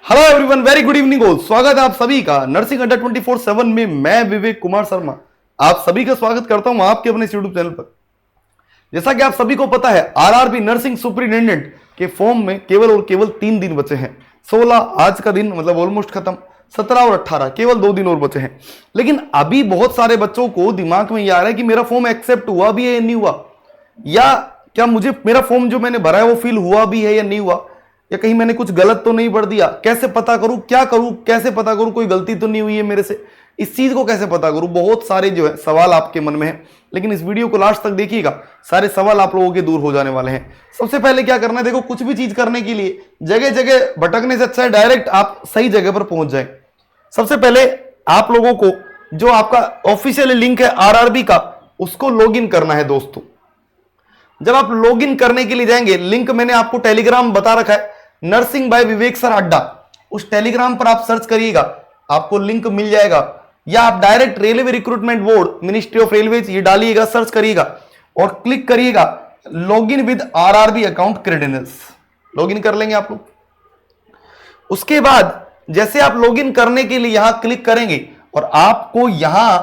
Hello everyone, very good evening all. स्वागत है आप सभी का नर्सिंग अड्डा 24/7 में। मैं विवेक कुमार शर्मा आप सभी का स्वागत करता हूं आपके अपने यूट्यूब चैनल पर। जैसा कि आप सभी को पता है, आरआरबी नर्सिंग सुपरिटेंडेंट के फॉर्म में केवल और केवल 3 दिन बचे हैं। 16 आज का दिन मतलब ऑलमोस्ट खत्म, 17 और 18 केवल 2 दिन और बचे हैं। लेकिन अभी बहुत सारे बच्चों को दिमाग में यह आ रहा है कि मेरा फॉर्म एक्सेप्ट हुआ भी है या नहीं हुआ, या क्या मुझे मेरा फॉर्म जो मैंने भरा है वो फिल हुआ भी है या नहीं हुआ, या कहीं मैंने कुछ गलत तो नहीं भर दिया। कैसे पता करूं, क्या करूं, कैसे पता करूं कोई गलती तो नहीं हुई है मेरे से, इस चीज को कैसे पता करूं। बहुत सारे जो है सवाल आपके मन में है, लेकिन इस वीडियो को लास्ट तक देखिएगा, सारे सवाल आप लोगों के दूर हो जाने वाले हैं। सबसे पहले क्या करना है, देखो कुछ भी चीज करने के लिए जगह जगह भटकने से अच्छा है डायरेक्ट आप सही जगह पर पहुंच जाए। सबसे पहले आप लोगों को जो आपका ऑफिशियल लिंक है आरआरबी का, उसको लॉगिन करना है दोस्तों। जब आप लॉगिन करने के लिए जाएंगे, लिंक मैंने आपको टेलीग्राम बता रखा है, नर्सिंग बाय विवेक सर अड्डा, उस टेलीग्राम पर आप सर्च करिएगा, आपको लिंक मिल जाएगा। या आप direct railway recruitment board, ministry of railways, ये डालिएगा, सर्च करिएगा और क्लिक करिएगा login with RRB account credentials. Login कर लेंगे आप लोग। उसके बाद जैसे आप लॉगिन करने के लिए यहां क्लिक करेंगे और आपको यहां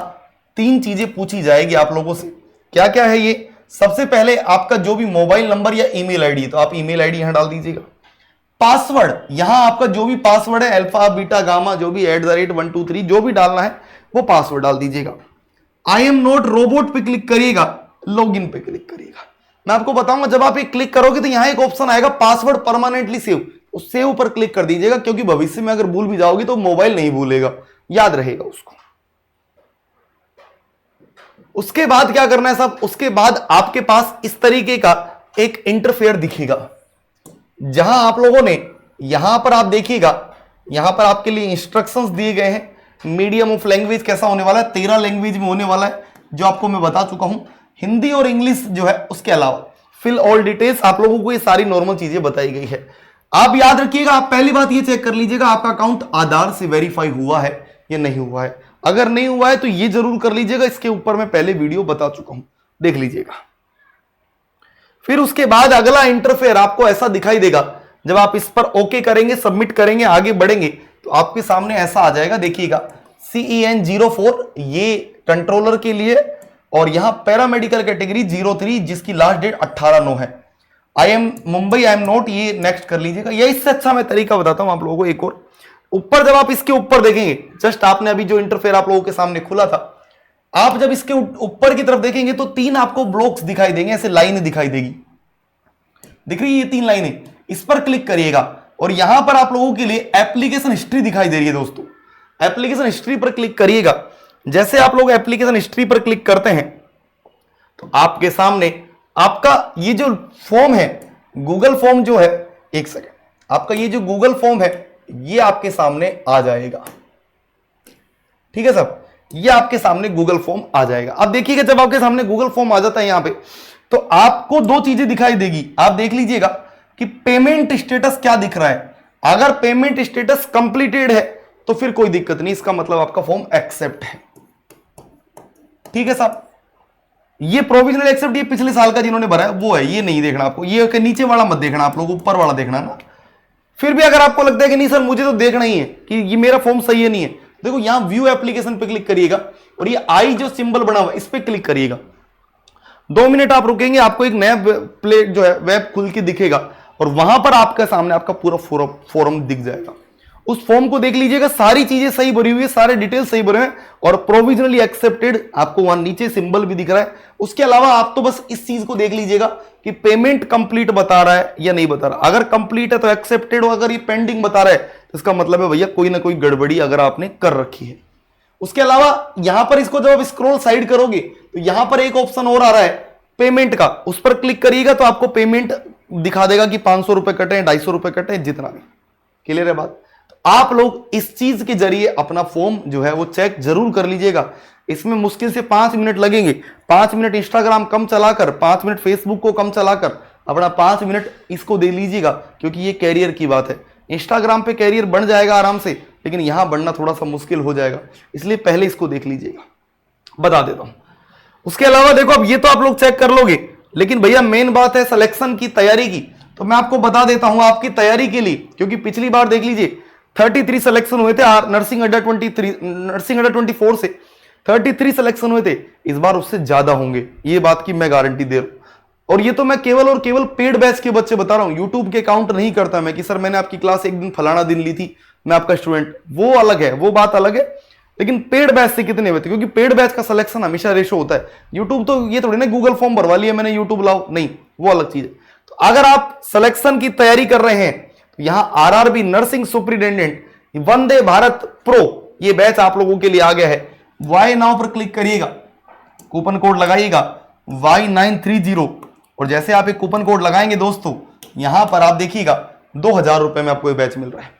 3 चीजें पूछी जाएगी आप लोगों से। क्या क्या है ये? सबसे पहले आपका जो भी मोबाइल नंबर या ईमेल आईडी, तो आप ईमेल आईडी यहां डाल दीजिएगा। पासवर्ड, यहां आपका जो भी पासवर्ड है, अल्फा बीटा गामा जो भी @123 जो भी डालना है वो पासवर्ड डाल दीजिएगा। आई एम नॉट रोबोट पे क्लिक करिएगा, लॉगिन पे क्लिक करिएगा। मैं आपको बताऊंगा, जब आप एक क्लिक करोगे तो यहां एक ऑप्शन आएगा पासवर्ड परमानेंटली सेव, उस सेव पर क्लिक कर दीजिएगा, क्योंकि भविष्य में अगर भूल भी जाओगे तो मोबाइल नहीं भूलेगा, याद रहेगा उसको। उसके बाद क्या करना है साहब, उसके बाद आपके पास इस तरीके का एक इंटरफेयर दिखेगा, जहां आप लोगों ने यहां पर आप देखिएगा, यहां पर आपके लिए इंस्ट्रक्शंस दिए गए हैं। मीडियम ऑफ लैंग्वेज कैसा होने वाला है, 13 लैंग्वेज में होने वाला है, जो आपको मैं बता चुका हूं। हिंदी और इंग्लिश जो है, उसके अलावा फिल ऑल डिटेल्स, आप लोगों को ये सारी नॉर्मल चीजें बताई गई है। आप याद रखिएगा, आप पहली बात ये चेक कर लीजिएगा आपका अकाउंट आधार से वेरीफाई हुआ है या नहीं हुआ है। अगर नहीं हुआ है तो ये जरूर कर लीजिएगा, इसके ऊपर मैं पहले वीडियो बता चुका हूं, देख लीजिएगा। फिर उसके बाद अगला इंटरफेयर आपको ऐसा दिखाई देगा, जब आप इस पर ओके करेंगे, सबमिट करेंगे, आगे बढ़ेंगे तो आपके सामने ऐसा आ जाएगा, देखिएगा CEN04 ये कंट्रोलर के लिए, और यहां पैरामेडिकल कैटेगरी 03 जिसकी लास्ट डेट 18/9 है। I am Mumbai, I am not, ये नेक्स्ट कर लीजिएगा। ये इससे अच्छा मैं तरीका बताता हूं आप लोगों को एक और। ऊपर जब आप इसके ऊपर देखेंगे, जस्ट आपने अभी जो इंटरफेयर आप लोगों के सामने खुला था, आप जब इसके ऊपर की तरफ देखेंगे तो 3 आपको ब्लॉक्स दिखाई देंगे, ऐसे लाइनें दिखाई देगी, दिख रही है ये 3 लाइनें, इस पर क्लिक करिएगा और यहां पर आप लोगों के लिए एप्लीकेशन हिस्ट्री दिखाई दे रही है दोस्तों। एप्लीकेशन हिस्ट्री पर क्लिक करिएगा। जैसे आप लोग एप्लीकेशन हिस्ट्री पर क्लिक करते हैं तो आपके सामने आपका ये जो फॉर्म है, गूगल फॉर्म जो है, एक सेकेंड, आपका ये जो गूगल फॉर्म है ये आपके सामने आ जाएगा। ठीक है साहब, ये आपके सामने गूगल फॉर्म आ जाएगा। अब देखिएगा, जब आपके सामने गूगल फॉर्म आ जाता है यहां पे, तो आपको 2 चीजें दिखाई देगी। आप देख लीजिएगा कि पेमेंट स्टेटस क्या दिख रहा है। अगर पेमेंट स्टेटस कंप्लीटेड है तो फिर कोई दिक्कत नहीं, इसका मतलब आपका फॉर्म एक्सेप्ट है। ठीक है साहब, ये प्रोविजनल एक्सेप्ट, ये पिछले साल का जिन्होंने भरा है वो है, ये नहीं देखना आपको, ये नीचे वाला मत देखना, आप लोग ऊपर वाला देखना ना। फिर भी अगर आपको लगता है कि नहीं सर मुझे तो देखना ही है कि ये मेरा फॉर्म सही है नहीं है, देखो यहां व्यू एप्लीकेशन पे क्लिक करिएगा और ये आई जो सिंबल बना हुआ है इस पे क्लिक करिएगा। 2 मिनट आप रुकेंगे, आपको एक नया प्लेट जो है वेब खुल के दिखेगा और वहां पर आपके सामने आपका पूरा फॉर्म दिख जाएगा। उस फॉर्म को देख लीजिएगा, सारी चीजें सही भरी हुई है, सारे डिटेल्स सही भरे हैं और प्रोविजनली एक्सेप्टेड आपको वहां नीचे सिंबल भी दिख रहा है। उसके अलावा आप तो बस इस चीज को देख लीजिएगा कि पेमेंट कंप्लीट बता रहा है या नहीं बता रहा। अगर कंप्लीट है तो एक्सेप्टेड, अगर ये पेंडिंग बता रहा है तो इसका मतलब है भैया कोई ना कोई गड़बड़ी अगर आपने कर रखी है। उसके अलावा यहां पर इसको जब आप स्क्रॉल साइड करोगे तो यहां पर एक ऑप्शन और आ रहा है पेमेंट का, उस पर क्लिक करिएगा तो आपको पेमेंट दिखा देगा कि 500 रुपए कटे, 250 रुपए कटे, जितना भी। क्लियर है बात? तो आप लोग इस चीज के जरिए अपना फॉर्म जो है वो चेक जरूर कर लीजिएगा। इसमें मुश्किल से 5 मिनट लगेंगे। 5 मिनट इंस्टाग्राम कम चलाकर, 5 मिनट फेसबुक को कम चलाकर अपना 5 मिनट इसको दे लीजिएगा, क्योंकि ये कैरियर की बात है। इंस्टाग्राम पे कैरियर बन जाएगा आराम से, लेकिन यहां बढ़ना थोड़ा सा मुश्किल हो जाएगा, इसलिए पहले इसको देख लीजिएगा, बता देता हूं। उसके अलावा देखो, अब ये तो आप लोग चेक कर लोगे, लेकिन भैया मेन बात है सिलेक्शन की तैयारी की। तो मैं आपको बता देता हूं आपकी तैयारी के लिए, क्योंकि पिछली बार देख लीजिए 33 सिलेक्शन हुए थे नर्सिंग अंडर 24 से 33 सिलेक्शन हुए थे, इस बार उससे ज्यादा होंगे, ये बात की मैं गारंटी दे रहा हूं। और ये तो मैं केवल और केवल पेड बैच के बच्चे बता रहा हूं, यूट्यूब के काउंट नहीं करता मैं कि सर मैंने आपकी क्लास एक दिन फलाना दिन ली थी, मैं आपका स्टूडेंट, वो अलग है, वो बात अलग है। लेकिन पेड बैच से कितने हुए थे, क्योंकि पेड बैच का सिलेक्शन हमेशा रेशो होता है। यूट्यूब तो ये थोड़ी ना गूगल फॉर्म भरवा लिया मैंने यूट्यूब लाओ, नहीं, वो अलग चीज है। तो अगर आप सिलेक्शन की तैयारी कर रहे हैं तो यहां RRB nursing superintendent Vande Bharat pro ये बैच आप लोगों के लिए आ गया है। वाई नाउ पर क्लिक करिएगा, कूपन कोड लगाइएगा Y930 और जैसे आप एक कूपन कोड लगाएंगे दोस्तों, यहां पर आप देखिएगा 2000 रुपए में आपको ये बैच मिल रहा है।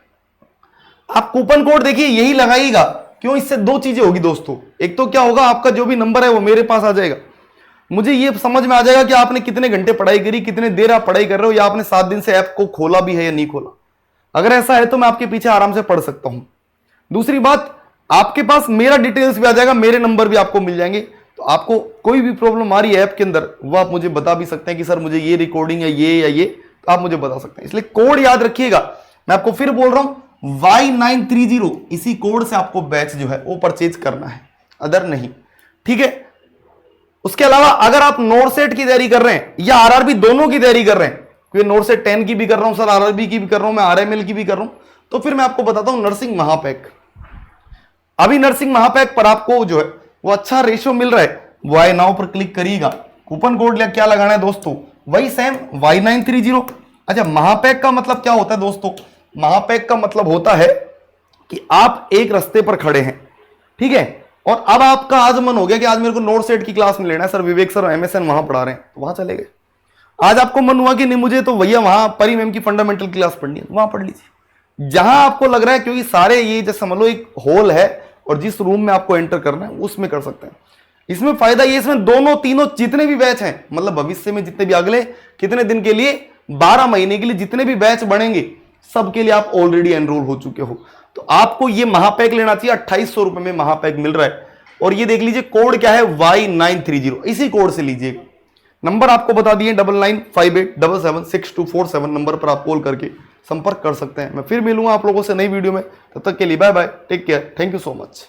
आप कूपन कोड देखिए यही लगाइएगा, क्यों, इससे दो चीजें होगी दोस्तों। एक तो क्या होगा, आपका जो भी नंबर है वो मेरे पास आ जाएगा, मुझे ये समझ में आ जाएगा कि आपने कितने घंटे पढ़ाई करी, कितने देर आप पढ़ाई कर रहे हो, या आपने 7 दिन से ऐप को खोला भी है या नहीं खोला। अगर ऐसा है तो मैं आपके पीछे आराम से पढ़ सकता हूं। दूसरी बात, आपके पास मेरा डिटेल्स भी आ जाएगा, मेरे नंबर भी आपको मिल जाएंगे। तो आपको कोई भी प्रॉब्लम आ रही है ऐप के अंदर, वो आप मुझे बता भी सकते हैं कि सर मुझे ये रिकॉर्डिंग है ये या ये, तो आप मुझे बता सकते हैं। इसलिए कोड याद रखिएगा, मैं आपको फिर बोल रहा हूं Y930, इसी कोड से आपको बैच जो है वो परचेज करना है, अदर नहीं, ठीक है। उसके अलावा अगर आप नोरसेट की तैयारी कर रहे हैं या आरआरबी दोनों की तैयारी कर रहे हैं, क्योंकि नोरसेट 10 की भी कर रहा हूं सर, आरआरबी की भी कर रहा हूं मैं, आरएमएल की भी कर रहा हूं, तो फिर मैं आपको बताता हूं नर्सिंग महापैक। अभी नर्सिंग महापैक पर आपको जो है वो अच्छा रेशियो मिल रहा है। वाई नाउ पर क्लिक करिएगा, कूपन कोड क्या लगाना है दोस्तों, वही सेम Y930। अच्छा, महापैक का मतलब क्या होता है दोस्तों, महापैक का मतलब होता है कि आप एक रास्ते पर खड़े हैं, ठीक है, और अब आपका आज मन हो गया कि आज मेरे को नोरसेट की क्लास में लेना है, सर विवेक सर MSN वहां पढ़ा रहे हैं, तो वहां चले गए। आज आपको मन हुआ कि नहीं मुझे तो भैया वहां परी मैम की फंडामेंटल क्लास पढ़नी है, वहां पढ़ लीजिए जहां आपको लग रहा है, क्योंकि सारे ये जैसे समझ लो एक हॉल है और जिस रूम में आपको एंटर करना है उसमें कर सकते हैं। इसमें फायदा ये, इसमें दोनों तीनों जितने भी बैच हैं, मतलब भविष्य में जितने भी अगले कितने दिन के लिए 12 महीने के लिए जितने भी बैच बढ़ेंगे सबके लिए आप ऑलरेडी एनरोल हो चुके हो। तो आपको ये महापैक लेना चाहिए, 2800 रुपए में महापैक मिल रहा है। और ये देख लीजिए कोड क्या है Y930, इसी कोड से लीजिएगा। नंबर आपको बता दिए 9958776247 नंबर पर आप कॉल करके संपर्क कर सकते हैं। मैं फिर मिलूंगा आप लोगों से नई वीडियो में, तब तक के लिए bye bye, take care, thank you so much.